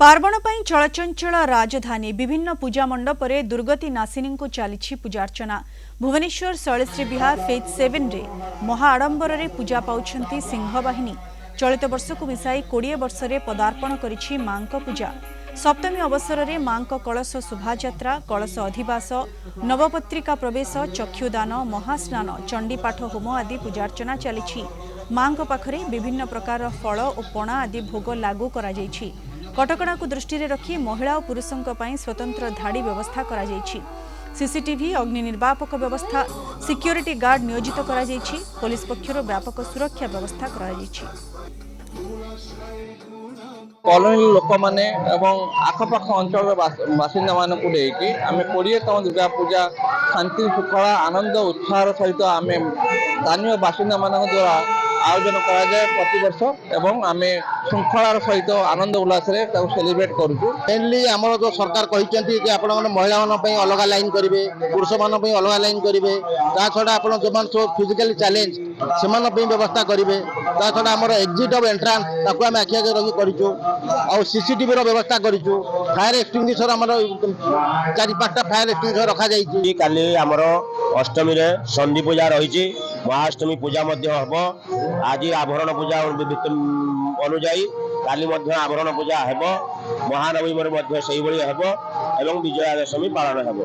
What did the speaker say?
पार्वण पर चलचंचल राजधानी विभिन्न पूजा मंडपरे दुर्गति नासिनी को चली पूजार्चना। भुवनेश्वर शैलश्री विहार फेज 7 रे महाआडंबर रे पूजा पाउछंती सिंहवाहिनी। चलित वर्ष को मिसाई 20 वर्ष रे पदार्पण करिछि मांक पूजा। सप्तमी अवसर रे मांक कलश शोभायात्रा, कलश अधिवास, नवपत्रिका प्रवेश, चक्षुदान, महास्नान, चंडीपाठ होम आदि पूजार्चना चली। मांक पाखरे विभिन्न प्रकार फल और पणा आदि भोग लागू करा जायछि। कटकणा को दृष्टि रखी महिला और पुरुषों स्वतंत्र धाड़ी व्यवस्था करा जायछि। सीसीटीवी, अग्नि निर्वापक व्यवस्था, सिक्योरिटी गार्ड नियोजित करा जायछि। पुलिस पक्षर व्यापक सुरक्षा व्यवस्था करा जायछि। कॉलोनी लोक मैंने आखपाख अंचल बासिंदा मानक लेकिन आम 20तम दुर्गा पूजा शांति सुखला आनंद उत्साह सहित आम स्थानीय बासिंदा मान द्वारा आयोजन कराए प्रति वर्ष एवं आम श्रृंखलार सहित आनंद उल्लास सेलिब्रेट करूँ। मेनली आमर जो सरकार कहते आप महिला अलग लाइन करेंगे, पुरुष मान अलग लाइन करेंगे, ता छड़ा आप जो सब फिजिकली चैलेंज से व्यवस्था करेंगे। ता छड़ा आम एक्जिट ऑफ एंट्रांस ताकू आम आखि आगे रखी करूँ और सीसीटीवी व्यवस्था करूँ। फायर एक्सटिंग्विशर आम 4-5टा फायर एक्सटिंग्विशर रखा जाइए। काली आमर अष्टमी रे संधि पूजा रही, महाअष्टमी पूजा हम। आज आभरण पूजा अनुजाई काली आभरण पूजा हम, महानवमी से विजया दशमी पालन हम।